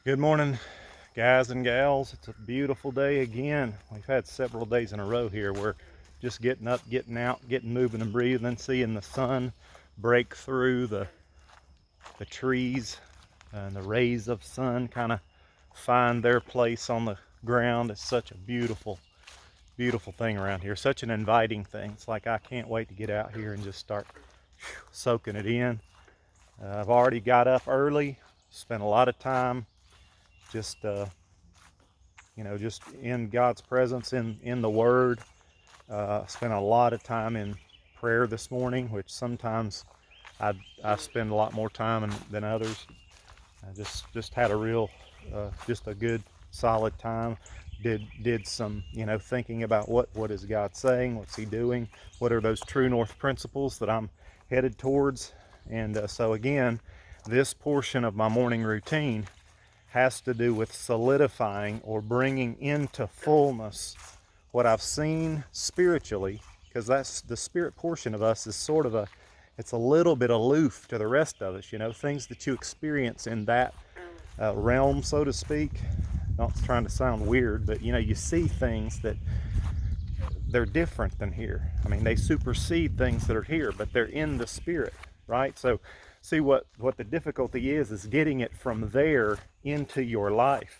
Good morning, guys and gals. It's a beautiful day again. We've had several days in a row here where just getting up, getting out, getting moving and breathing, and seeing the sun break through the trees and the rays of sun kind of find their place on the ground. It's such a beautiful, beautiful thing around here. Such an inviting thing. It's like I can't wait to get out here and just start soaking it in. I've already got up early, spent a lot of time just just in God's presence, in the Word. Spent a lot of time in prayer this morning, which sometimes I spend a lot more time than others. I just had a real, just a good solid time. Did some thinking about what is God saying, what's He doing, what are those true north principles that I'm headed towards, and so again, this portion of my morning routine has to do with solidifying or bringing into fullness what I've seen spiritually, because that's the spirit portion of us is sort of it's a little bit aloof to the rest of us, things that you experience in that realm, so to speak. Not trying to sound weird, but you see things that they're different than here. I mean, they supersede things that are here, but they're in the spirit, right? So see what the difficulty is getting it from there into your life.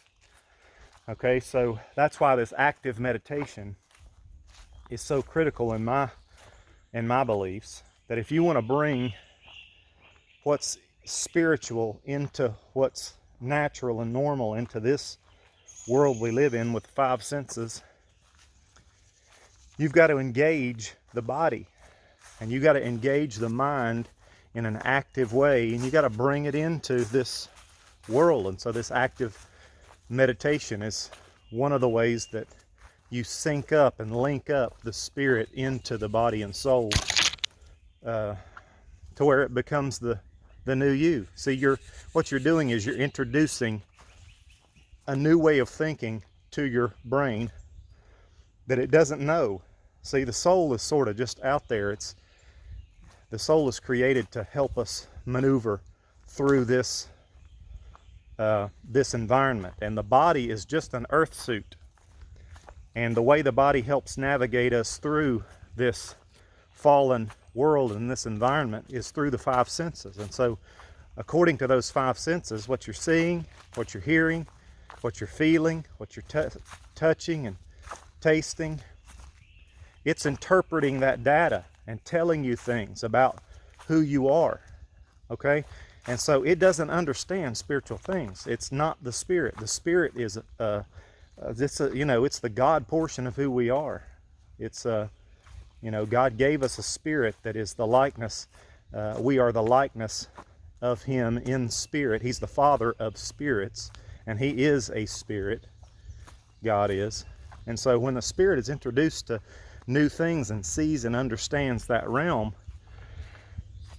Okay, so that's why this active meditation is so critical in my beliefs, that if you want to bring what's spiritual into what's natural and normal into this world we live in with 5 senses, you've got to engage the body and you got to engage the mind in an active way, and you got to bring it into this world. And so this active meditation is one of the ways that you sync up and link up the spirit into the body and soul, to where it becomes the new you. See, what you're doing is you're introducing a new way of thinking to your brain that it doesn't know. See, the soul is sort of just out there. The soul is created to help us maneuver through this environment, and the body is just an earth suit. And the way the body helps navigate us through this fallen world and this environment is through the 5 senses. And so, according to those 5 senses, what you're seeing, what you're hearing, what you're feeling, what you're touching and tasting, it's interpreting that data and telling you things about who you are, okay? And so it doesn't understand spiritual things. It's not the spirit. The spirit is it's the God portion of who we are. It's God gave us a spirit that is the likeness. We are the likeness of Him in spirit. He's the Father of spirits, and He is a spirit. God is. And so when the spirit is introduced to new things and sees and understands that realm,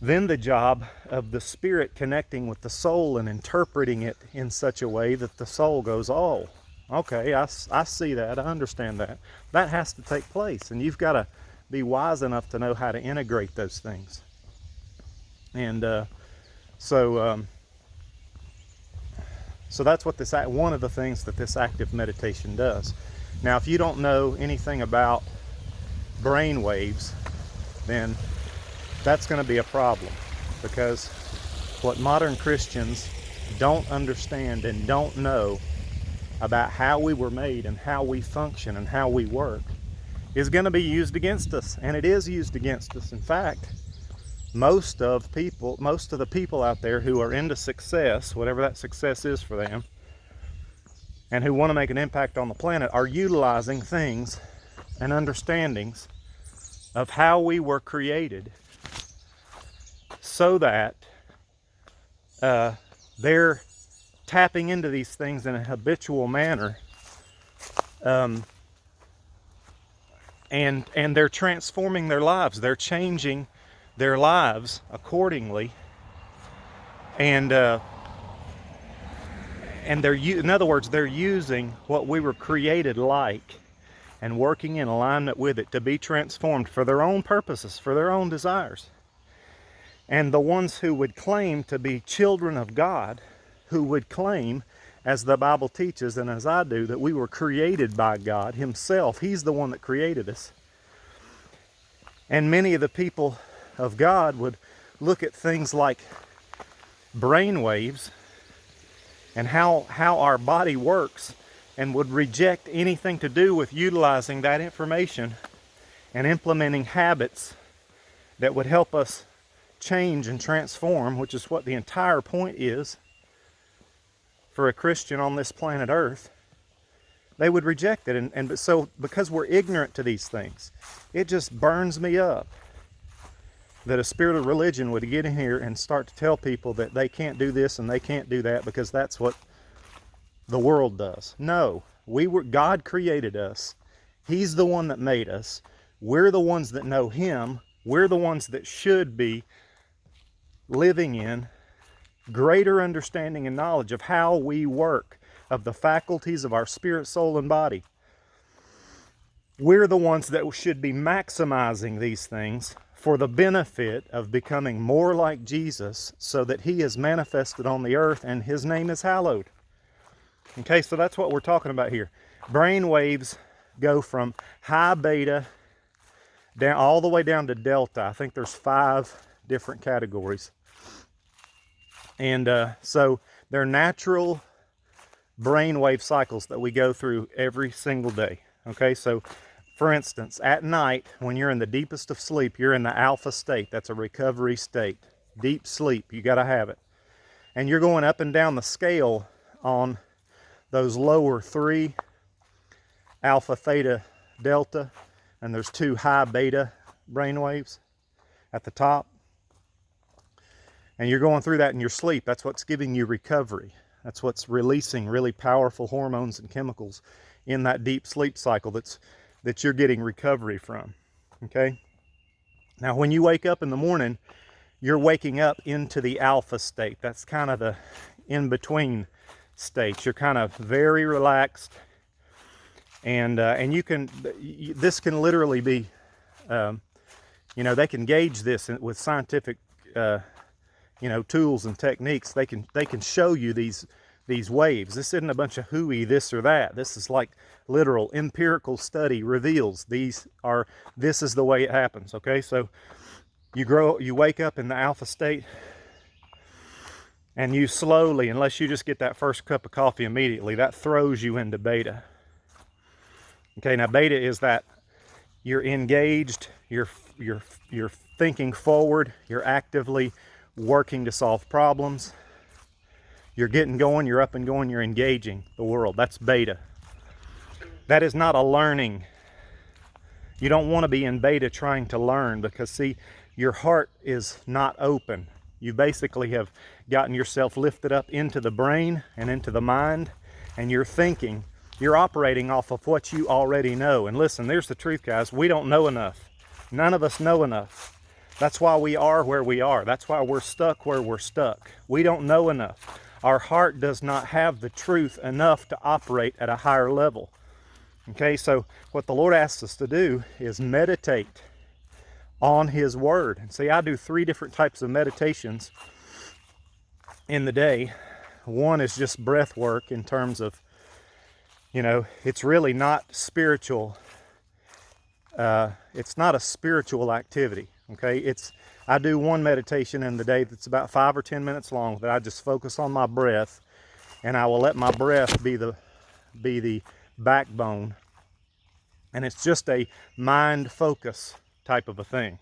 then the job of the spirit connecting with the soul and interpreting it in such a way that the soul goes, oh, okay, I see that, I understand that. That has to take place, and you've got to be wise enough to know how to integrate those things. And so that's what one of the things that this active meditation does. Now, if you don't know anything about brain waves, then that's going to be a problem, because what modern Christians don't understand and don't know about how we were made and how we function and how we work is going to be used against us, and it is used against us. In fact, most of the people out there who are into success, whatever that success is for them, and who want to make an impact on the planet, are utilizing things and understandings of how we were created, so that they're tapping into these things in a habitual manner, and they're transforming their lives. They're changing their lives accordingly, and in other words, they're using what we were created like and working in alignment with it to be transformed for their own purposes, for their own desires. And the ones who would claim to be children of God, who would claim as the Bible teaches and as I do, that we were created by God Himself. He's the one that created us. And many of the people of God would look at things like brain waves and how our body works, and would reject anything to do with utilizing that information and implementing habits that would help us change and transform, which is what the entire point is for a Christian on this planet Earth. They would reject it. And so because we're ignorant to these things, it just burns me up that a spirit of religion would get in here and start to tell people that they can't do this and they can't do that because that's what the world does. No, God created us. He's the one that made us. We're the ones that know Him. We're the ones that should be living in greater understanding and knowledge of how we work, of the faculties of our spirit, soul, and body. We're the ones that should be maximizing these things for the benefit of becoming more like Jesus, so that He is manifested on the earth and His name is hallowed. Okay, so that's what we're talking about here. Brain waves go from high beta down all the way down to delta. I think there's 5 different categories. And so they're natural brainwave cycles that we go through every single day. Okay, so for instance, at night, when you're in the deepest of sleep, you're in the alpha state. That's a recovery state. Deep sleep, you got to have it. And you're going up and down the scale on those lower 3, alpha, theta, delta, and there's 2 high beta brainwaves at the top. And you're going through that in your sleep. That's what's giving you recovery. That's what's releasing really powerful hormones and chemicals in that deep sleep cycle that you're getting recovery from. Okay? Now, when you wake up in the morning, you're waking up into the alpha state. That's kind of the in-between state. You're kind of very relaxed. And this can literally be, they can gauge this with scientific tools and techniques. They can show you these waves. This isn't a bunch of hooey this or that. This is like literal empirical study reveals this is the way it happens. Okay, so you wake up in the alpha state, and you slowly, unless you just get that first cup of coffee immediately, that throws you into beta. Okay, now beta is that you're engaged, you're thinking forward, you're actively working to solve problems. You're getting going, you're up and going, you're engaging the world. That's beta. That is not a learning. You don't want to be in beta trying to learn, because see, your heart is not open. You basically have gotten yourself lifted up into the brain and into the mind, and you're thinking, you're operating off of what you already know. And listen, there's the truth, guys. We don't know enough. None of us know enough. That's why we are where we are. That's why we're stuck where we're stuck. We don't know enough. Our heart does not have the truth enough to operate at a higher level. Okay, so what the Lord asks us to do is meditate on His Word. And see, I do 3 different types of meditations in the day. One is just breath work, in terms of, it's really not spiritual. It's not a spiritual activity. Okay, I do one meditation in the day that's about 5 or 10 minutes long, that I just focus on my breath, and I will let my breath be the backbone. And it's just a mind focus type of a thing.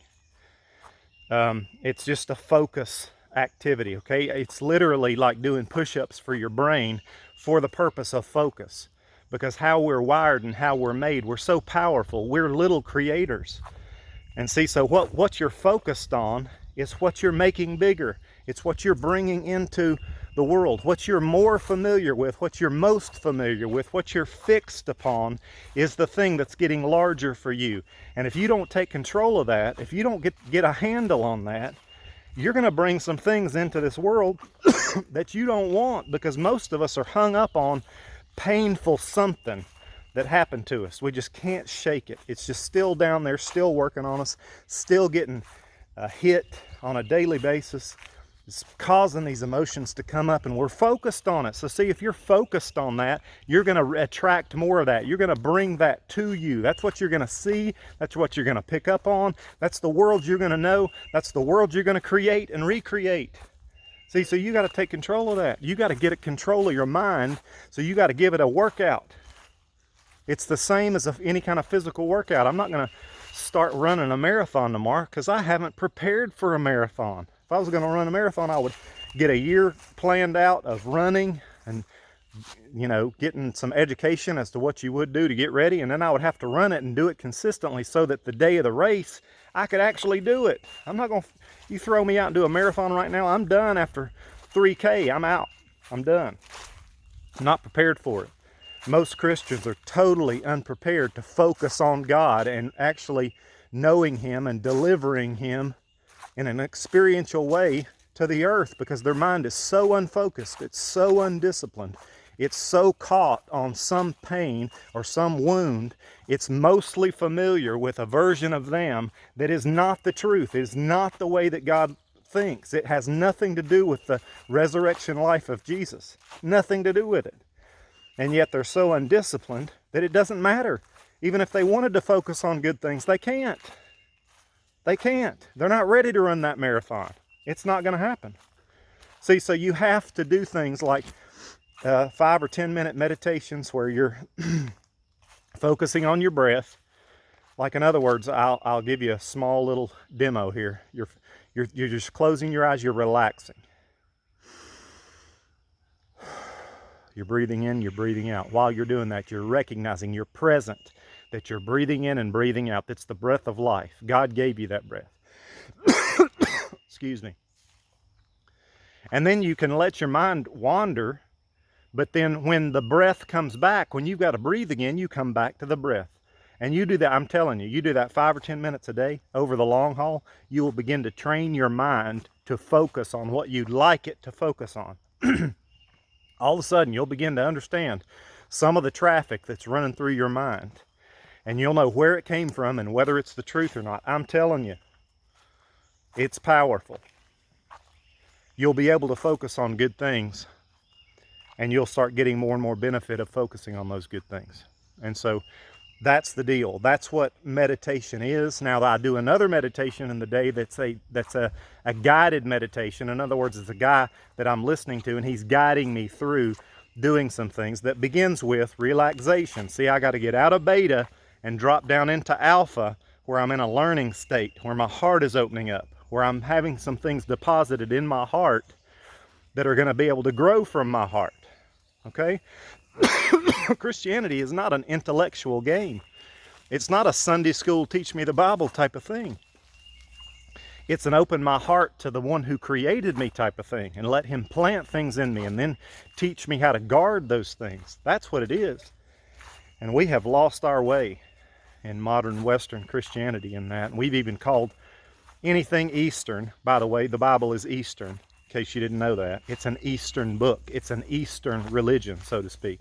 It's just a focus activity. Okay, it's literally like doing push-ups for your brain for the purpose of focus, because how we're wired and how we're made, we're so powerful. We're little creators. And see, so what you're focused on is what you're making bigger. It's what you're bringing into the world. What you're more familiar with, what you're most familiar with, what you're fixed upon is the thing that's getting larger for you. And if you don't take control of that, if you don't get a handle on that, you're going to bring some things into this world that you don't want, because most of us are hung up on painful something that happened to us. We just can't shake it. It's just still down there, still working on us, still getting hit on a daily basis. It's causing these emotions to come up, and we're focused on it. So see, if you're focused on that, you're going to attract more of that. You're going to bring that to you. That's what you're going to see. That's what you're going to pick up on. That's the world you're going to know. That's the world you're going to create and recreate. See, so you got to take control of that. You got to get control of your mind, so you got to give it a workout. It's the same as any kind of physical workout. I'm not going to start running a marathon tomorrow because I haven't prepared for a marathon. If I was going to run a marathon, I would get a year planned out of running and, you know, getting some education as to what you would do to get ready. And then I would have to run it and do it consistently so that the day of the race, I could actually do it. I'm not going to, you throw me out and do a marathon right now, I'm done after 3K. I'm out. I'm done. I'm not prepared for it. Most Christians are totally unprepared to focus on God and actually knowing Him and delivering Him in an experiential way to the earth, because their mind is so unfocused, it's so undisciplined, it's so caught on some pain or some wound, it's mostly familiar with a version of them that is not the truth, is not the way that God thinks. It has nothing to do with the resurrection life of Jesus, nothing to do with it. And yet they're so undisciplined that it doesn't matter. Even if they wanted to focus on good things, they can't. They can't. They're not ready to run that marathon. It's not going to happen. See, so you have to do things like 5 or 10 minute meditations where you're focusing on your breath. Like, in other words, I'll give you a small little demo here. You're just closing your eyes, you're relaxing. You're breathing in, you're breathing out. While you're doing that, you're recognizing you're present, that you're breathing in and breathing out. That's the breath of life. God gave you that breath. Excuse me. And then you can let your mind wander, but then when the breath comes back, when you've got to breathe again, you come back to the breath. And you do that, I'm telling you, you do that 5 or 10 minutes a day over the long haul, you will begin to train your mind to focus on what you'd like it to focus on. All of a sudden, you'll begin to understand some of the traffic that's running through your mind. And you'll know where it came from and whether it's the truth or not. I'm telling you, it's powerful. You'll be able to focus on good things, and you'll start getting more and more benefit of focusing on those good things. And so that's the deal. That's what meditation is. Now, I do another meditation in the day that's a guided meditation. In other words, it's a guy that I'm listening to, and he's guiding me through doing some things that begins with relaxation. See, I got to get out of beta and drop down into alpha, where I'm in a learning state, where my heart is opening up, where I'm having some things deposited in my heart that are going to be able to grow from my heart. Okay? Christianity is not an intellectual game. It's not a Sunday school teach me the Bible type of thing. It's an open my heart to the one who created me type of thing, and let him plant things in me and then teach me how to guard those things. That's what it is. And we have lost our way in modern Western Christianity in that. And we've even called anything Eastern. By the way, the Bible is Eastern, in case you didn't know that. It's an Eastern book. It's an Eastern religion, so to speak.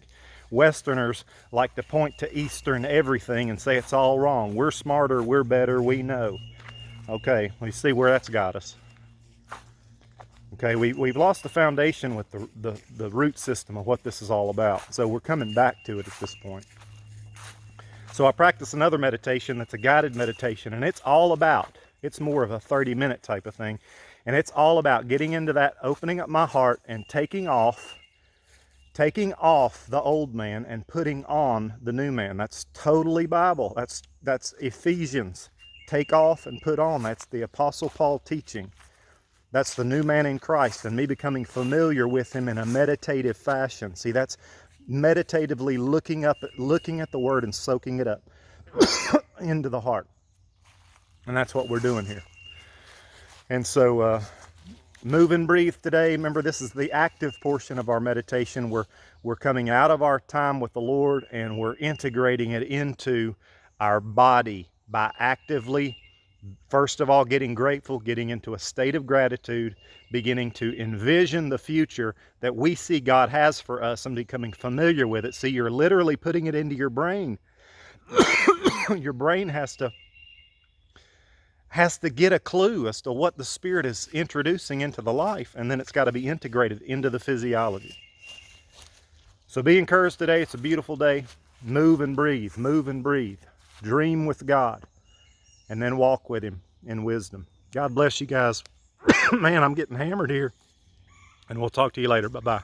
Westerners like to point to Eastern everything and say it's all wrong. We're smarter, we're better, we know. Okay, we see where that's got us. Okay, we've lost the foundation with the root system of what this is all about. So we're coming back to it at this point. So I practice another meditation that's a guided meditation, and it's more of a 30-minute type of thing. And it's all about getting into that, opening up my heart and taking off the old man and putting on the new man. That's totally Bible. That's Ephesians. Take off and put on. That's the Apostle Paul teaching. That's the new man in Christ, and me becoming familiar with him in a meditative fashion. See, that's meditatively looking at the word and soaking it up into the heart. And that's what we're doing here. And so move and breathe today. Remember, this is the active portion of our meditation. We're coming out of our time with the Lord, and we're integrating it into our body by actively, first of all, getting grateful, getting into a state of gratitude, beginning to envision the future that we see God has for us and becoming familiar with it. See, you're literally putting it into your brain. Your brain has has to get a clue as to what the Spirit is introducing into the life, and then it's got to be integrated into the physiology. So be encouraged today. It's a beautiful day. Move and breathe, move and breathe. Dream with God, and then walk with Him in wisdom. God bless you guys. Man, I'm getting hammered here. And we'll talk to you later. Bye-bye.